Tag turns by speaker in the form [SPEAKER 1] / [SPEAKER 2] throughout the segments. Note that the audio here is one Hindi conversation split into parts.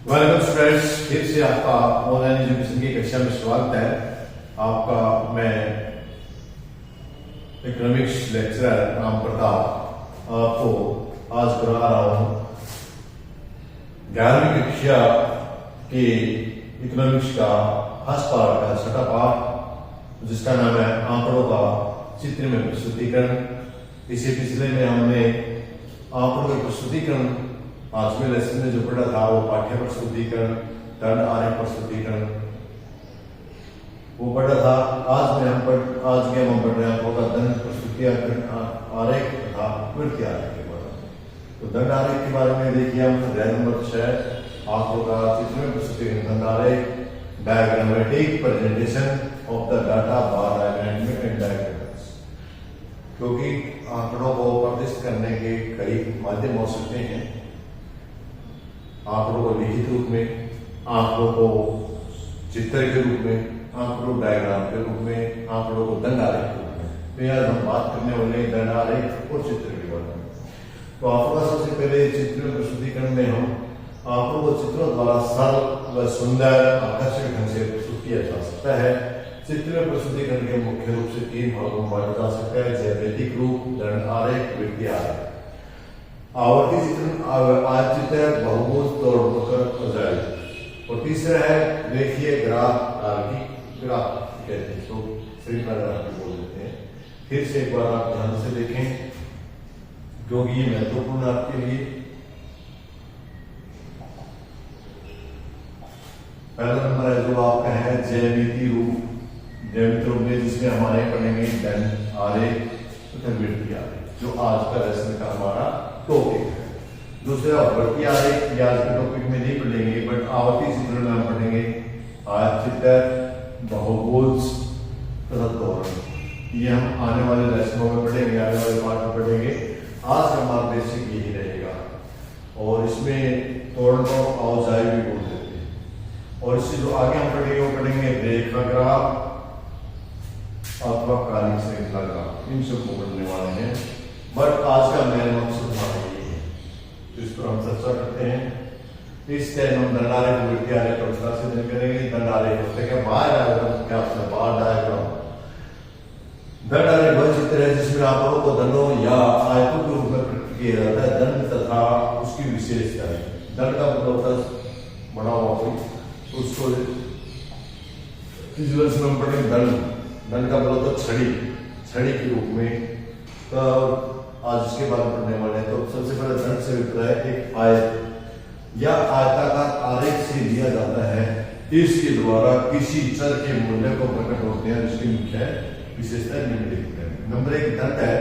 [SPEAKER 1] वेलकम स्टूडेंट्स, फिर से आपका ऑनलाइन एजुकेशन की कक्षा में स्वागत है। आपका मैं इकोनॉमिक्स लेक्चरर राम प्रताप आपको आज करा रहा हूं 11वीं कक्षा के इकोनॉमिक्स का फर्स्ट पार्ट का छठा पार्ट, जिसका नाम है आंकड़ों का चित्र में प्रस्तुतिकरण। इससे पिछले में हमने आंकड़ों के प्रस्तुतिकरण पांचवें लेसन में जो पढ़ा था वो पाठ्य प्रस्तुतिकरण, दंड आरेख प्रस्तुतिकरण वो पढ़ा था। आज हम पढ़ रहे हैं होगा दंड प्रस्तुतिकरण आरेख तथा वृत्तीय आरेख के बारे में। तो दंड आरेख के बारे में देखिए, हम अध्याय नंबर 6 आंकड़ों का चित्र में प्रस्तुतिकरण दंड आरेख, diagrammatic presentation of the data bar alignment and diagrams. क्योंकि आंकड़ों को प्रदर्शित करने के कई माध्यम हो सकते हैं। आंकड़ों को लिखित रूप में, आंकड़ों को चित्र के रूप में, आंकड़ों डायग्राम के रूप में, आंकड़ों को दंड आरेख के रूप में। तो आज हम बात करने वाले दंड आरेख और चित्र के बारे में। तो आंकड़ों का सबसे पहले चित्र प्रस्तुतिकरण में हम आंकड़ों को चित्रों द्वारा सरल व सुंदर आकर्षक ढंग से प्रस्तुत किया जा सकता है। चित्र प्रस्तुतिकरण के मुख्य रूप से 3 भागों में बांटा जा सकता है: ज्यामितिक रूप, दंड आरेख, वृत्तीय आरेख। आवर्ती चित्रण, आयतचित्र, बहुभुज, तोड़कर प्रजाति। और तीसरा है रेखीय ग्राफ, ग्राफ कहते हैं, तो श्रृंखला ग्राफ भी बोल देते हैं। फिर से एक बार आप ध्यान से देखें क्योंकि ये महत्वपूर्ण आपके लिए। पहला नंबर है जो आपका है ज्यामितीय रूप। ज्यामितीय रूप में जिसमें हमारे पढ़ेंगे दंड आरेख तथा वृत्तीय आरेख, जो आज का लेसन का हमारा टॉपिक है। दूसरा वृत्तीय आरेख, या आज के टॉपिक में नहीं पढ़ेंगे, बट आवर्ती चित्रण में हम पढ़ेंगे आयतचित्र, बहुभुज तथा त्वरण। ये हम आने वाले लेसनों में पढ़ेंगे, आने वाले पाठ में पढ़ेंगे। आज का हमारा बेसिक यही रहेगा। और इसमें त्वरण को औजाई भी बोल देते हैं। और इससे जो आगे हम पढ़ेंगे वो पढ़ेंगे रेखा ग्राफ अथवा कालिक श्रृंखला ग्राफ। इन सबको पढ़ने वाले हैं, बट आज का मेन मकसद हमारा ये है, तो इस पर हम चर्चा करते हैं। इस टाइम हम दंड आरेख, वृत्तीय आरेख पर विस्तार से करेंगे। दंड आरेख होता है बार डायग्राम, क्या होता है बार डायग्राम। दंड आरेख वह चित्र है जिसमें आंकड़ों को दंडों या आयतों के रूप में प्रकट किया जाता है। दंड तथा उसकी विशेषताएं। दंड का मतलब होता है बड़ा हुआ कोई, उसको में पढ़े दंड। दंड का मतलब होता है छड़ी, छड़ी के रूप में। तो आज इसके बारे में पढ़ने वाले हैं। तो सबसे पहले दंड से विपरीत है एक आयत या आयताकार आरेख से लिया जाता है। इसके द्वारा किसी चर के मूल्य को प्रकट होते हैं, जिसकी मुख्य विशेषता निम्नलिखित है। नंबर 1 दंड है।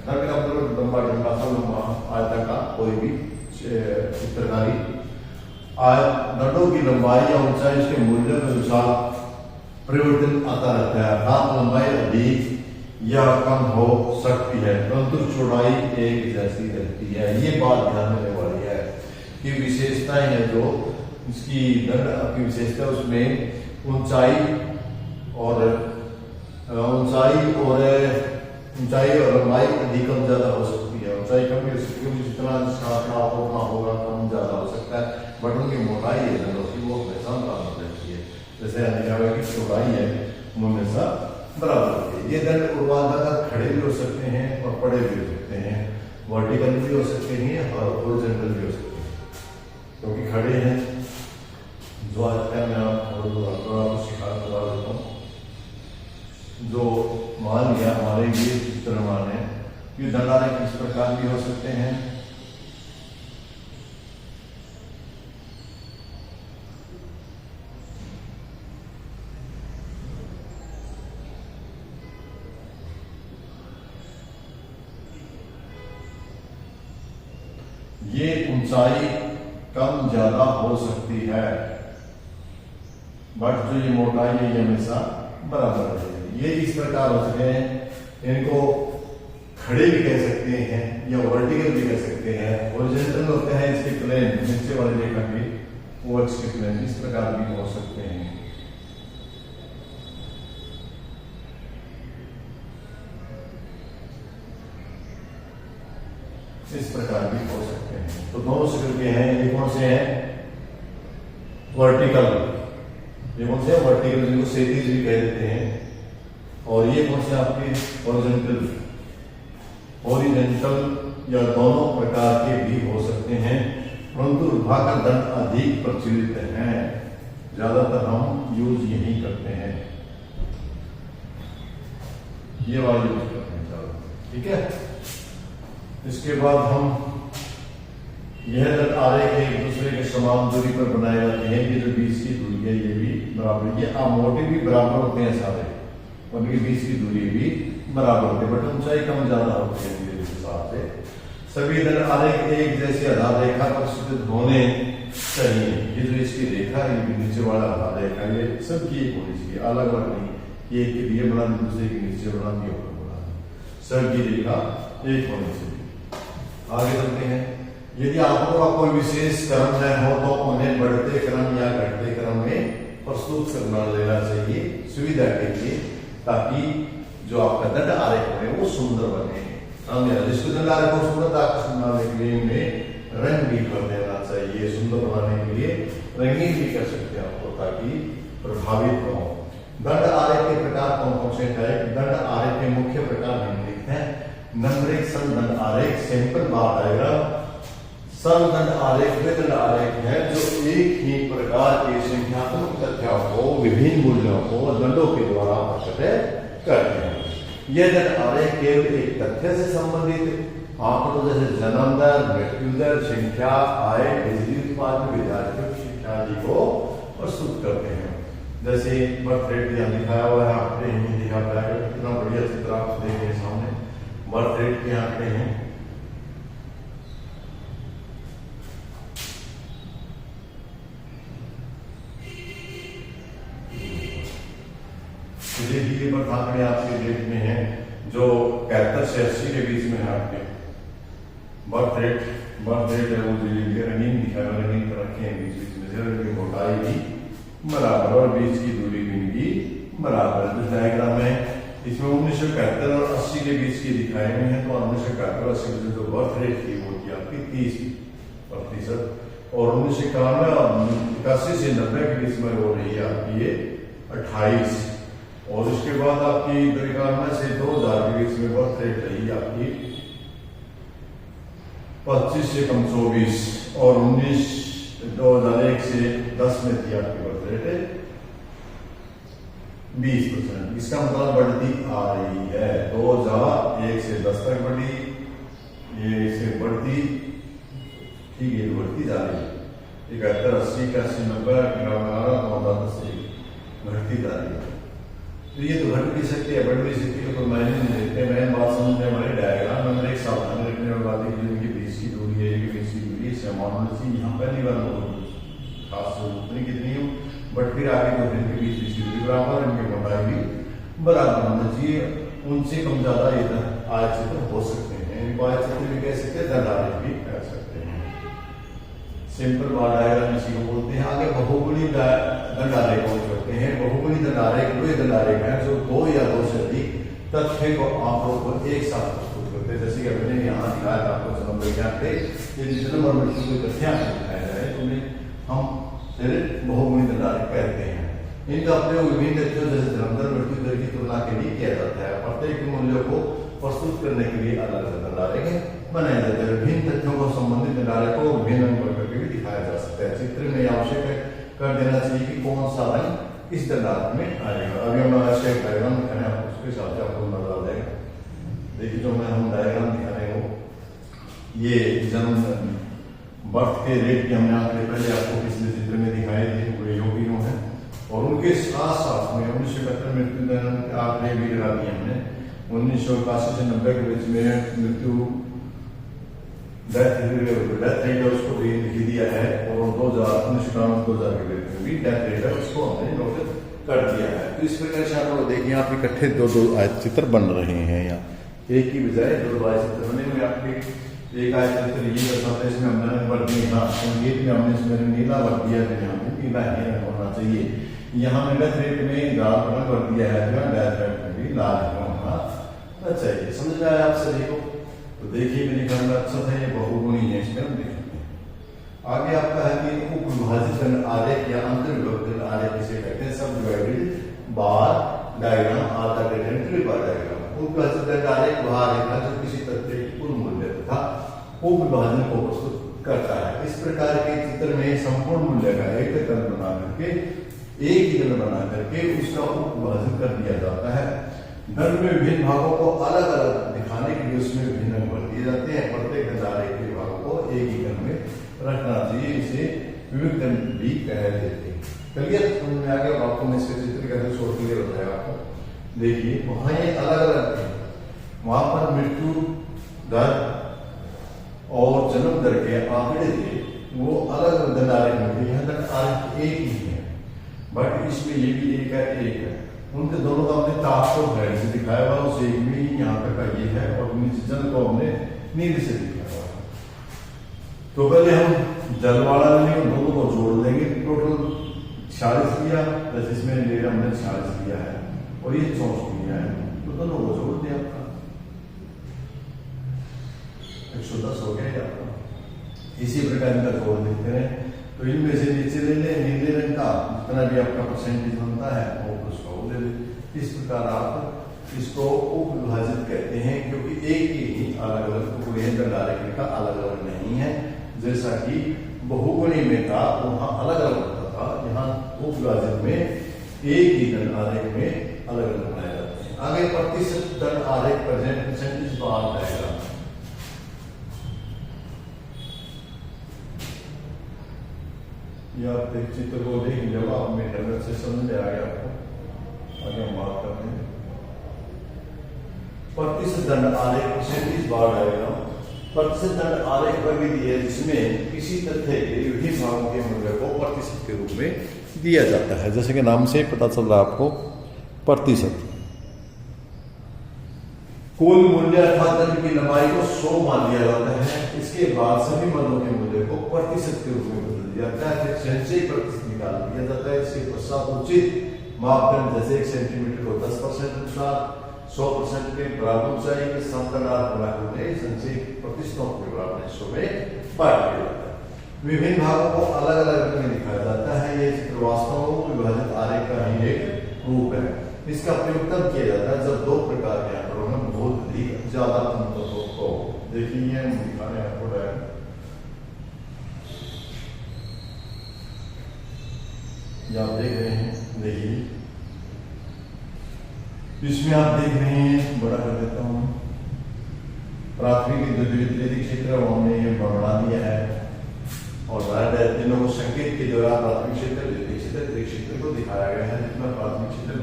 [SPEAKER 1] दंड का मतलब लंबा डंडा सा लंबा आयताकार कोई भी चित्रकारी। दंडों की लंबाई या ऊंचाई इसके मूल्य के अनुसार परिवर्तन आता रहता है। अर्थात लंबाई अधिक या कम हो सकती है, परंतु चौड़ाई एक जैसी रहती है। ये बात ध्यान देने वाली है कि विशेषताएं हैं जो इसकी दंड की विशेषता, उसमें ऊंचाई और लंबाई अधिक कम ज्यादा हो सकती है। ऊंचाई कम भी हो सकती है, जितना जिसका आंकड़ा उतना होगा कम ज्यादा हो सकता है, बट उनकी मोटाई है दंडों की वो हमेशा बराबर रहती है। जैसे की चौड़ाई है वो हमेशा बराबर होती है। ये दंड ऊर्ध्वाधर खड़े भी हो सकते हैं और पड़े भी हो सकते हैं, वर्टिकल भी हो सकते हैं और हॉरिजॉन्टल भी हो सकते हैं। क्योंकि खड़े हैं जो आज मैं आपको सिखा देता हूँ। जो मान लिया हमारे ये चित्र मान है कि दंड आरेख किस प्रकार भी हो सकते हैं। ये ऊंचाई कम ज्यादा हो सकती है, बट जो ये मोटाई है ये हमेशा बराबर रहेगी। ये इस प्रकार हो सकते हैं, इनको खड़े भी कह सकते हैं या वर्टिकल भी कह सकते हैं। हॉरिजॉन्टल होते हैं इसके प्लेन, नीचे वाले रेखा के वो इसके प्लेन, इस प्रकार भी हो सकते हैं। इस प्रकार भी हो सकते हैं। तो दोनों से हैं, ये कौन से हैं वर्टिकल, ये कौन से वर्टिकल जिनको क्षैतिज भी कह देते हैं, और ये कौन से आपके हॉरिजॉन्टल, हॉरिजॉन्टल या दोनों प्रकार के भी हो सकते हैं, परंतु ऊर्ध्वाधर दंड अधिक प्रचलित हैं, ज्यादातर हम यूज यही करते हैं, ये वाला यूज करते हैं ज्यादा, ठीक है। इसके बाद हम यह दंड आरेख एक दूसरे के समान दूरी पर बनाए जाते हैं, ये जो बीच की दूरी है ये भी बराबर, ये मोटे भी बराबर होते हैं सारे, उनके बीच की दूरी भी बराबर होती है, बट ऊंचाई कम ज्यादा होती है इस हिसाब से। सभी दंड आरेख एक जैसे आधार रेखा पर स्थित होने चाहिए, ये जो इसकी रेखा है ये नीचे वाला आधार रेखा ये सबकी एक होनी चाहिए, अलग अलग नहीं, एक के लिए बना दूसरे के नीचे बना दिया बना, सबकी रेखा एक होनी चाहिए। आगे चलते हैं, यदि आंकड़ों का कोई विशेष क्रम न हो तो उन्हें बढ़ते क्रम या घटते क्रम में प्रस्तुत करना लेना चाहिए सुविधा के लिए, ताकि जो आपका दंड आरेख है वो सुंदर बने। जिसको दंड आरेख को सुंदरता बनाने के लिए इन्हें रंग भी कर देना चाहिए, सुंदर बनाने के लिए रंगीन भी कर सकते हैं आपको, ताकि प्रभावित हो। दंड आरेख के प्रकार कौन कौन से हैं? दंड आरेख के मुख्य प्रकार निम्नलिखित हैं। नंबरिक समदंड आरेख, सिंपल बार डायग्राम। समदंड आरेख वे दंड आरेख है जो एक ही प्रकार के संख्यात्मक तथ्यों को, विभिन्न मूल्यों को दंडों के द्वारा प्रकट करते हैं। यह दंड आरेख केवल एक तथ्य से संबंधित आंकड़ों जैसे जन्म दर, मृत्यु दर, संख्या, आय, बिजली उत्पादन, विद्यार्थियों की शिक्षा आदि को प्रस्तुत करते हैं। जैसे बर्थ रेट यहाँ दिखाया हुआ है, आंकड़े नहीं दिखा पाएगा, कितना बढ़िया चित्र आप देखें सामने, बर्थ रेट के आंकड़े हैं। देखिए बर्थ आंकड़े आपके डेट में हैं जो 71 से 80 के बीच में है आपके बर्थ रेट है वो रंगीन दिखा, रंगीन कर रखे हैं बीच बीच में, इनकी मोटाई भी बराबर और बीच की दूरी भी इनकी बराबर है। जो डायग्राम है इसमें 1971 और 80 के बीच की दिखाए हुए हैं, तो 1971 और 80 में जो बर्थ रेट थी वो थी आपकी 30%, और 1991 और 81 से 90 के बीच में हो रही है आपकी ये 28, और उसके बाद आपकी 91 से 2000 के बीच में बर्थ रेट रही आपकी 25 से कम 24, और 2001 से 10 में थी आपकी बर्थ रेट 20%। इसका मतलब बढ़ती आ रही है, 2001 से 10 तक बढ़ी, ये से बढ़ती, ठीक है, बढ़ती जा रही है। 71, 80, 81, 90, 2010 से घटती जा रही है। तो ये तो घट भी सकती है, बढ़ भी सकती है, कोई मायने नहीं देते। मैंने बात समझने वाले डायग्राम में एक सावधानी रखने वाली बात है कि जिनकी बीच की दूरी है, ये बीच की दूरी है, समान सी यहाँ पहली बार खास उतनी कितनी हो, बट फिर आगे दो दिन के बीच की दूरी बराबर, इनकी मोटाई भी बराबर होना चाहिए, उनसे कम ज्यादा ये आयचित्र हो सकते हैं, इनको आयचित्र भी कह सकते हैं, दंड आरेख भी कह सकते हैं। सिंपल बार डायग्राम इसी को बोलते हैं। आगे बहुगुणी दंड आरेख करते हैं। बहुगुणी दंड आरेख वे दंड आरेख है जो दो या दो से अधिक तथ्य को आंकड़ों को एक साथ प्रस्तुत करते हैं। जैसे कि मैंने यहाँ दिखाया था आपको जन्म विज्ञान पे, जन्म और मृत्यु को तथ्य दिखाया जाए तो हम बहुगुणी दंड आरेख कहते हैं। इनका प्रयोग विभिन्न तथ्यों जैसे जन्म दर, मृत्यु दर की तुलना के लिए किया जाता है। प्रत्येक मूल्य को प्रस्तुत करने के लिए अलग अलग दंड आरेख बनाए जाते हैं। विभिन्न तथ्यों को संबंधित दंड आरेख को विभिन्न अंक करके भी दिखाया जा सकता है। चित्र में आवश्यक कर देना चाहिए कि कौन सा रंग इस दंड आरेख में आएगा। अभी हम आवश्यक डायग्राम दिखाने आपको, उसके हिसाब से आपको नजर आ जाएगा। देखिए जो मैं हम डायग्राम दिखा रहे हो, ये जन्म बर्थ के रेट के हमने आंकड़े पहले आपको पिछले चित्र में दिखाए थे, पूरे योगियों हैं, और उनके साथ साथ में 1971 मृत्यु दर आंकड़े भी लगा दिए हमने। 1981 से 90 के बीच में मृत्यु डेथ रेट उसको भी लिख दिया है, और 2000 के बीच में भी डेथ रेट है उसको हमने नोट कर दिया है। तो इस प्रकार से आप लोग देखिए, आप इकट्ठे दो आयतचित्र बन रहे हैं, यहाँ एक की बजाय दो आयतचित्र बने हुए। आपके एक आयतचित्र ये दर्शाता है, इसमें हमने नंबर दिया, संगीत में हमने इसमें नीला भर दिया है, यहाँ पे नीला ही होना चाहिए। यहाँ में डेथ रेट में लाल रंग भर दिया है, डेथ रेट में भी लाल होना चाहिए। समझ में आया आप सभी को? तो देखिए मेरे ख्याल में अच्छा था, ये बहुगुणी है, इसमें हम देखेंगे। आगे आपका है कि उपविभाजित दंड आरेख या अंतर्विभक्त दंड आरेख किसे कहते हैं? Subdivided bar diagram are the detent bar diagram. उपविभाजित दंड आरेख वह आरेख है जो किसी तथ्य की कुल मूल्य तथा उपविभाजन को प्रस्तुत करता है। इस प्रकार के चित्र में संपूर्ण मूल्य का एक दंड बना करके एक ही दंड बना करके उसका उपविभाजन कर दिया जाता है। दंड में विभिन्न भागों को अलग अलग दिखाने के लिए उसमें विभिन्न रंग भर दिए जाते हैं। प्रत्येक दंड आरेख के भागों को एक ही दंड में रखना चाहिए, इसे विविध दंड भी कह देते हैं। क्लियर समझ में आ गया? आपको मैं इसके चित्र कैसे शोर क्लियर हो जाएगा आपको। देखिए वहां ये अलग अलग है, वहां पर मृत्यु दर और जन्म दर के आंकड़े थे वो अलग अलग दंड आरेख में थे। यहाँ दंड आरेख एक ही है, बट इसमें ये भी एक है, एक है। उनके दोनों का हमने ताप को ग्रेड से दिखाया हुआ, उस एक में यहाँ तक का ये है और नीचे जल को हमने नीले से दिखाया हुआ। तो पहले हम जल वाला लेंगे, दोनों को जोड़ देंगे। टोटल 46 लिया, प्लस इसमें ले हमने 46 लिया है और ये 64 लिया है, तो दोनों को जोड़ दिया आपका 110 हो गया आपका। इसी प्रकार इनका जोड़ देते हैं। तो इनमें से नीचे ले ले नीले रंग का जितना भी आपका परसेंटेज बनता है वो उसको ले ले। इस प्रकार आप इसको उपविभाजित कहते हैं, क्योंकि एक ही अलग अलग टुकड़े दंड आरेख का अलग अलग नहीं है। जैसा कि बहुगुणी में था वहां अलग अलग होता था, यहाँ उपविभाजित में एक ही दंड आरेख में अलग अलग बनाए जाते हैं। आगे प्रतिशत दंड आरेख प्रेजेंट परसेंटेज बार डायग्राम। आप चित्र को देख लीजिए, आप में नजर से समझ में आ गया आपको। आगे हम बात करते हैं प्रतिशत दंड आरेख परसेंटेज बार डायग्राम। प्रतिशत दंड आरेख वह विधि है जिसमें किसी तथ्य के विभिन्न भागों के मूल्य को प्रतिशत के रूप में दिया जाता है। जैसे कि नाम से पता चल रहा है आपको, प्रतिशत कुल मूल्य अर्थात दंड की लंबाई को 100 मान लिया जाता है। इसके बाद सभी मदों के मूल्य को प्रतिशत के रूप में बदल दिया जाता है, फिर संचयी प्रतिशत निकाल दिया जाता है। इसके पश्चात उचित मापदंड जैसे 1 सेंटीमीटर को 10% अनुसार 100% के बराबर ऊंचाई के साथ बनाकर संचयी प्रतिशतों के बराबर हिस्सों में बांट दिया जाता है। विभिन्न भागों को अलग अलग रंग में दिखाया जाता है। ये चित्र वास्तव में विभाजित आरेख का ही एक रूप है। इसका प्रयोग तब किया जाता है जब दो प्रकार के आंकड़ों में बहुत अधिक ज्यादा अंतर हो। देखिए हम दिखा रहे हैं आपको डायग्राम, आप देख रहे हैं। देखिए इसमें आप देख रहे हैं, बड़ा कर देता हूं, प्राथमिक द्वितीय क्षेत्र हमने ये बढ़ा दिया है और तीनों को संकेत के द्वारा प्राथमिक क्षेत्र द्वितीय क्षेत्र तृतीय क्षेत्र को दिखाया गया है, जिसमें प्राथमिक क्षेत्र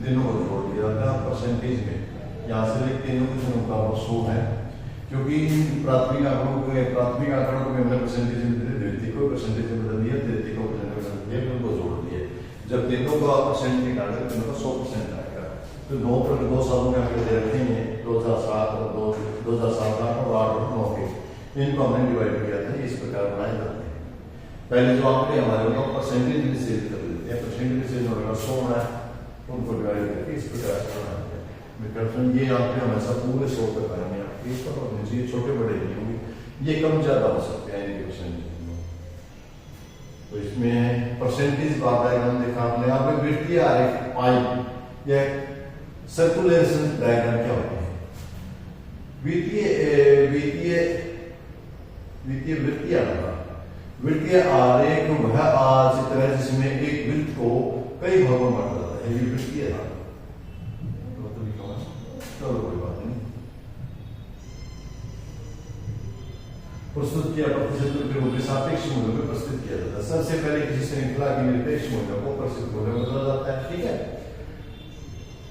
[SPEAKER 1] तीनों को जोड़ दिया जाता है परसेंटेज में। यहाँ से देख तीनों का 100 है, क्योंकि प्राथमिक आंकड़ों को हमने परसेंटेज में द्वितीय को परसेंटेज में बदल दिया, तृतीय को परसेंटेज में बदल दिया, उनको जोड़ दिए। जब तीनों का परसेंट निकालेंगे तो तीनों का 100% आएगा। तो 2 सालों में आगे दे रखे हैं 2007 और 2007 और 8 और 9 के, इनको हमने डिवाइड किया था। इस प्रकार बनाए जाते हैं। पहले जो आंकड़े हमारे उनको परसेंटेज में से कर देते हैं, परसेंटेज से जो 100 है उनको डिवाइड करके इस प्रकार से बनाते हैं। ये आंकड़े हमेशा पूरे 100 तक आएंगे आपके, इस पर होने चाहिए, छोटे बड़े नहीं होंगे, ये कम ज्यादा हो सकते हैं इनके परसेंटेज। तो इसमें परसेंटेज बार डायग्राम देखा आपने। यहाँ पे वृत्तीय आरेख पाइप या सर्कुलेशन डायग्राम क्या होते हैं? वृत्तीय आरेख वह चित्र है जिसमें एक वृत्त को कई भागों में बांटा जाता है, ये वृत्तीय आरेख। चलो कोई बात नहीं। प्रस्तुत किया प्रतिशत के रूप में सापेक्ष मूल्य में प्रस्तुत किया जाता है। सबसे पहले किसी श्रृंखला के निरपेक्ष मूल्य को प्रतिशत मूल्य में बदला जाता है, ठीक है।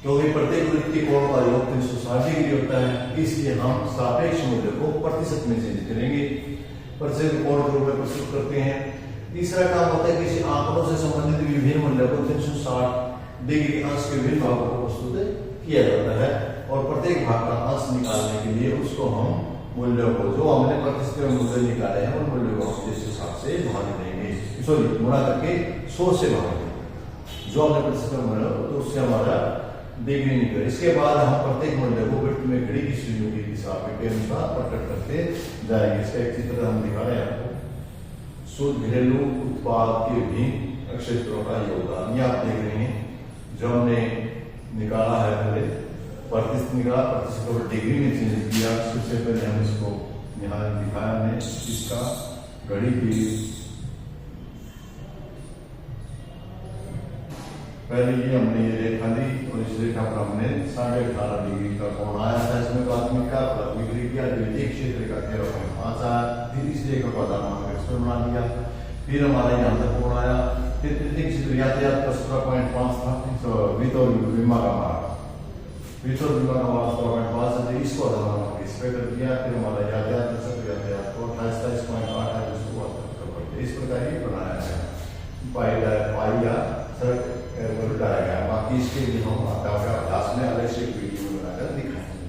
[SPEAKER 1] क्योंकि प्रत्येक वृत्त के कोण का योग 360 डिग्री होता है, इसलिए हम सापेक्ष मूल्य को प्रतिशत में चेंज करेंगे, प्रतिशत कोण के रूप में प्रस्तुत करते हैं। तीसरा काम होता है किसी आंकड़ों से संबंधित विभिन्न मूल्य को 360 डिग्री अंश के विभिन्न भागों को प्रस्तुत किया जाता है और प्रत्येक भाग का अंश निकालने के लिए उसको हम मूल्यों को जो हमने प्रतिशत में मूल्य निकाले हैं उन मूल्यों को हम जिस हिसाब से भाग देंगे, सॉरी गुणा करके 100 से भाग देंगे जो हमने प्रतिशत में मूल्य, तो उससे हमारा डिग्री निकले। इसके बाद हम प्रत्येक मूल्य को वृत्त में घड़ी की सुइयों के हिसाब के अनुसार प्रकट करते जाएंगे। इसका एक चित्र हम दिखा रहे हैं आपको। शुद्ध घरेलू उत्पाद के भी क्षेत्रों का योगदान। ये आप देख रहे हैं जो हमने निकाला है, पहले प्रतिशत निकाला, प्रतिशत को डिग्री में चेंज किया। सबसे पहले हम इसको यहाँ दिखाया हमने इसका घड़ी की पहले ये हमने ये रेखा ली और इस रेखा पर हमने 18.5 डिग्री का कोण आया था। इसमें प्राथमिक डिग्री किया, द्वितीय क्षेत्र का 13.5 आया, फिर इस रेखा को आधार मानकर इसमें बना लिया। फिर हमारा यहाँ तक कोण आया, फिर तृतीय क्षेत्र यातायात का 17.5 था, वितौर बीमा का मारा, वितौर बीमा का मारा 17.5 है, इसको आधार मानकर इस पे कर दिया। फिर हमारा यातायात को 28.8 है, इसको कर दिया। इस प्रकार ये बनाया गया पाई या सड़क उल्टाया गया। बाकी इसके लिए हम अभ्यास में अलग से वीडियो बनाकर दिखाएंगे।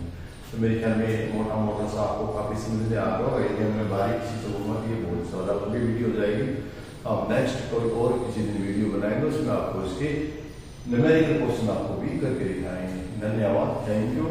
[SPEAKER 1] तो मेरे ख्याल में मोटा मोटा सा आपको काफी समझ में आ गया होगा। यदि हमने बारीक किसी से बोलना कि ये बहुत ज्यादा लंबी वीडियो हो जाएगी, हम नेक्स्ट कोई और किसी दिन वीडियो बनाएंगे, उसमें आपको इसके न्यूमेरिकल क्वेश्चन आपको भी करके दिखाएंगे। धन्यवाद, थैंक यू।